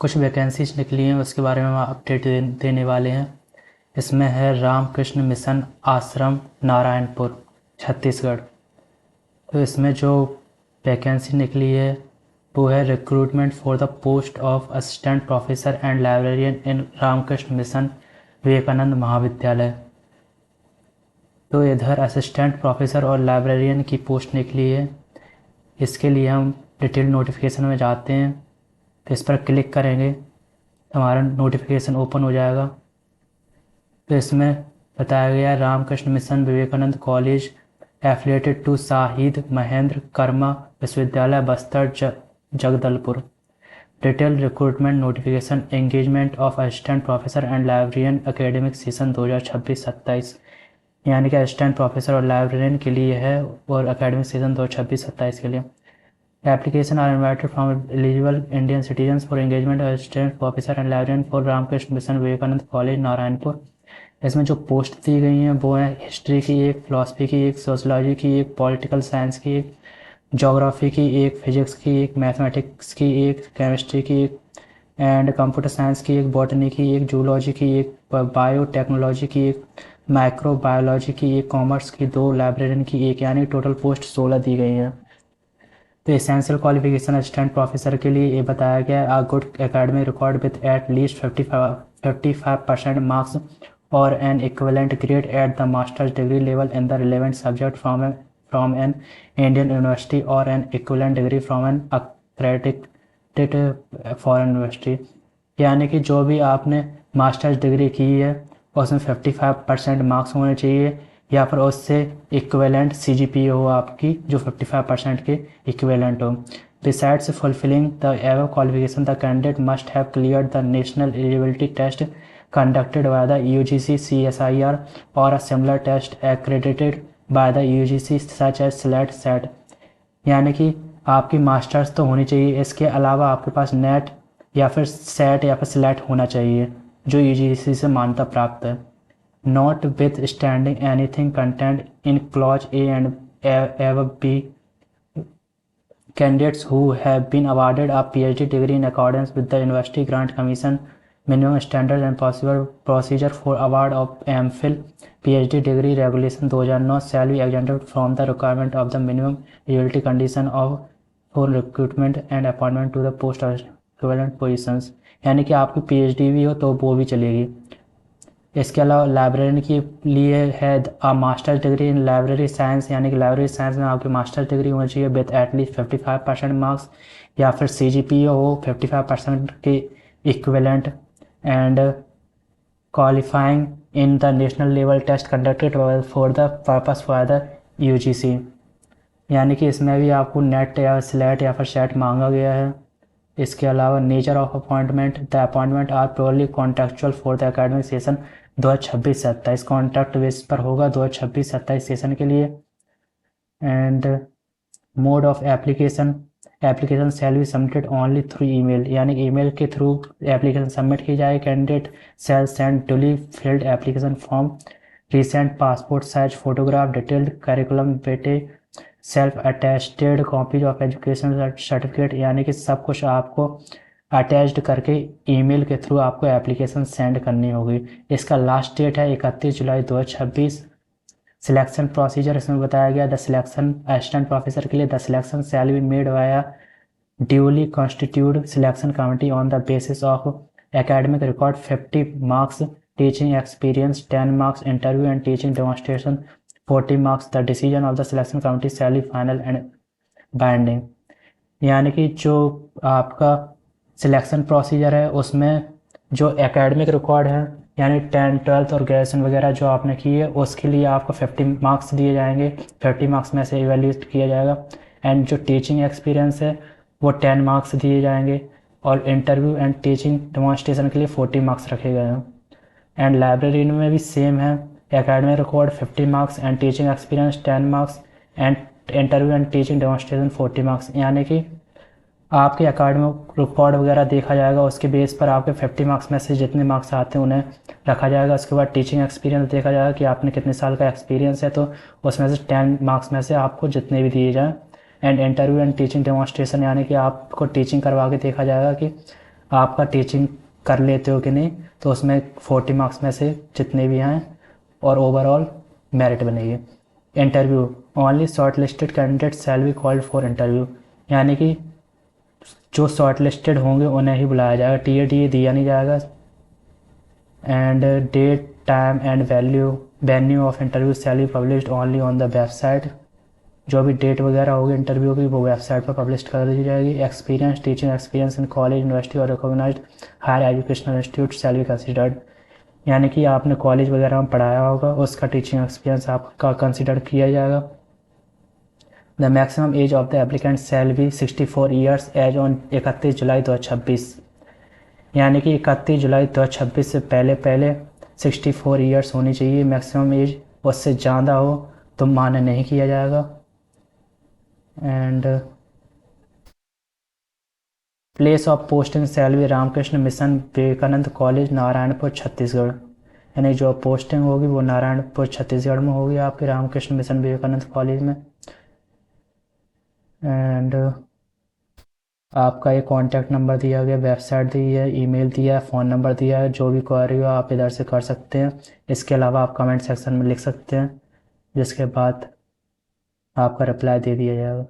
कुछ वैकेंसीज निकली हैं उसके बारे में हम अपडेट देने वाले हैं। इसमें है रामकृष्ण मिशन आश्रम नारायणपुर छत्तीसगढ़। तो इसमें जो वैकेंसी निकली है वो है recruitment for the post of assistant professor and librarian in Ramakrishna mission Vivekananda Mahavidyalaya. तो इधर असिस्टेंट प्रोफेसर और लाइब्रेरियन की पोस्ट निकली है। इसके लिए हम डिटेल नोटिफिकेशन में जाते हैं, तो इस पर क्लिक करेंगे तो हमारा नोटिफिकेशन ओपन हो जाएगा। तो इसमें बताया गया है Ramakrishna mission Vivekananda college affiliated to Shahid Mahendra Karma Vishwavidyalaya Bastar Jagdalpur. Detail recruitment notification engagement of assistant professor and librarian academic session 2026-27, यानी कि असिस्टेंट प्रोफेसर और लाइब्रेरियन के लिए है और एकेडमिक सीजन 2026-27 के लिए। Application are invited from eligible Indian citizens for engagement assistant professor and librarian for Ramakrishna mission Vivekananda College Narayanpur. इसमें जो पोस्ट दी गई हैं वो है हिस्ट्री की एक, फिलॉसफी की एक, सोशलॉजी की एक, पॉलिटिकल साइंस की एक, जोग्राफी की एक, फिजिक्स की एक, मैथमेटिक्स की एक, केमिस्ट्री की एक एंड कंप्यूटर साइंस की एक, बॉटनी की एक, जूलॉजी की एक, बायोटेक्नोलॉजी की एक, माइक्रोबायोलॉजी की एक, कॉमर्स की 2, लाइब्रेरियन की एक, यानी टोटल पोस्ट 16 दी गई हैं। तो एसेंशियल क्वालिफिकेशन असिस्टेंट प्रोफेसर के लिए ये बताया गया है a good academic record with at least 55% marks और an equivalent grade at the master's degree level in the relevant subject from an Indian university और an equivalent degree from an accredited foreign university. यानी कि जो भी आपने masters degree की है उसमें 55% मार्क्स होने चाहिए या फिर उससे इक्विवेलेंट CGPA हो आपकी जो 55% के इक्विवेलेंट हो। Besides fulfilling the above qualification the candidate must have cleared the national eligibility test conducted by the UGC CSIR or a similar test accredited by the UGC such as SLAT SET। यानी कि आपकी masters तो होनी चाहिए, इसके अलावा आपके पास net या फिर सेट या फिर स्लैट होना चाहिए जो UGC से मान्यता प्राप्त है। Not with standing anything content in clause A and above B, candidates who have been awarded a PhD degree in accordance with the University Grant Commission minimum standards and possible procedure for award of MPhil PhD degree regulation 2009 shall be exempted from the requirement of the minimum eligibility condition of for recruitment and appointment to the post equivalent positions। यानी कि आपकी PhD भी हो तो वो भी चलेगी। इसके अलावा लाइब्रेरियन के लिए है master degree in library science, यानी कि लाइब्रेरी साइंस में आपकी मास्टर डिग्री होनी चाहिए विद एटलीस्ट 55% मार्क्स या फिर CGPA हो 55% के equivalent and qualifying in the national level test conducted for the purpose for the UGC। यानी कि इसमें भी आपको नेट या स्लेट या फिर सेट मांगा गया है। इसके अलावा nature of appointment the appointment are purely contractual for the academic session 2026-27, contract base पर होगा 2026-27 सेशन के लिए। And mode of application shall be submitted only through email, यानी ईमेल के थ्रू एप्लीकेशन सबमिट की जाए। Candidate shall send duly filled application form, recent passport size photograph, detailed curriculum vitae, self attested copies of education certificate, यानी कि सब कुछ आपको attached करके ईमेल के थ्रू आपको एप्लीकेशन सेंड करनी होगी। इसका लास्ट डेट है 31 जुलाई 2026। सिलेक्शन प्रोसीजर इसमें बताया गया द सिलेक्शन असिस्टेंट प्रोफेसर के लिए the selection shall be made via duly constitute selection committee on the basis of academic record 50 marks, teaching experience 10 marks, interview and teaching demonstration 40 marks. The decision of the selection committee shall be final and binding. यानी कि जो आपका selection procedure है उसमें जो academic record है यानी 10, 12 और ग्रेजुएशन वगैरह जो आपने की है उसके लिए आपको 50 मार्क्स दिए जाएंगे, 50 मार्क्स में से इवेल्यूट किया जाएगा। एंड जो टीचिंग एक्सपीरियंस है वो 10 मार्क्स दिए जाएंगे और इंटरव्यू एंड टीचिंग डेमोन्स्ट्रेशन के लिए 40 मार्क्स रखे गए हैं। एंड लाइब्रेरी में भी सेम है, academic record 50 marks and teaching experience 10 marks and interview and teaching demonstration 40 marks. यानी कि आपके एकेडमिक रिकॉर्ड वगैरह देखा जाएगा, उसके बेस पर आपके 50 मार्क्स में से जितने मार्क्स आते हैं उन्हें रखा जाएगा। उसके बाद टीचिंग एक्सपीरियंस देखा जाएगा कि आपने कितने साल का एक्सपीरियंस है, तो उसमें से 10 मार्क्स में से आपको जितने भी दिए जाएँ। And interview and teaching demonstration, यानी कि आपको टीचिंग करवा के देखा जाएगा कि आपका टीचिंग कर लेते हो कि नहीं, तो उसमें 40 मार्क्स में से जितने भी हैं और ओवरऑल मेरिट बनेगी। Interview, only short listed candidate shall be called for interview, यानी कि जो शॉर्ट लिस्टेड होंगे उन्हें ही बुलाया जाएगा, टी ए दिया नहीं जाएगा। And date, time and venue of interview shall be published only on the website, जो भी डेट वगैरह होगी इंटरव्यू की वो वेबसाइट पर पब्लिश कर दी जाएगी। Experience, teaching experience in college, university और recognised higher educational institute shall be considered, यानी कि आपने कॉलेज वगैरह में पढ़ाया होगा उसका टीचिंग एक्सपीरियंस आपका कंसिडर किया जाएगा। The maximum age of the applicant shall be 64 years age on 31 July 2026, यानी कि 31 जुलाई 2026 से पहले पहले 64 ईयर्स होनी चाहिए मैक्सिमम एज, उससे ज़्यादा हो तो मान्य नहीं किया जाएगा। And place of posting shall be Ramakrishna mission Vivekananda College Narayanpur Chhattisgarh, यानी जो पोस्टिंग होगी वो नारायणपुर छत्तीसगढ़ में होगी आपके रामकृष्ण मिशन विवेकानंद कॉलेज में। एंड आपका ये कॉन्टैक्ट नंबर दिया गया, वेबसाइट दी है, ईमेल दिया है, फ़ोन नंबर दिया है, जो भी क्वेरी हो आप इधर से कर सकते हैं। इसके अलावा आप कमेंट सेक्शन में लिख सकते हैं, जिसके बाद आपका रिप्लाई दे दिया जाएगा।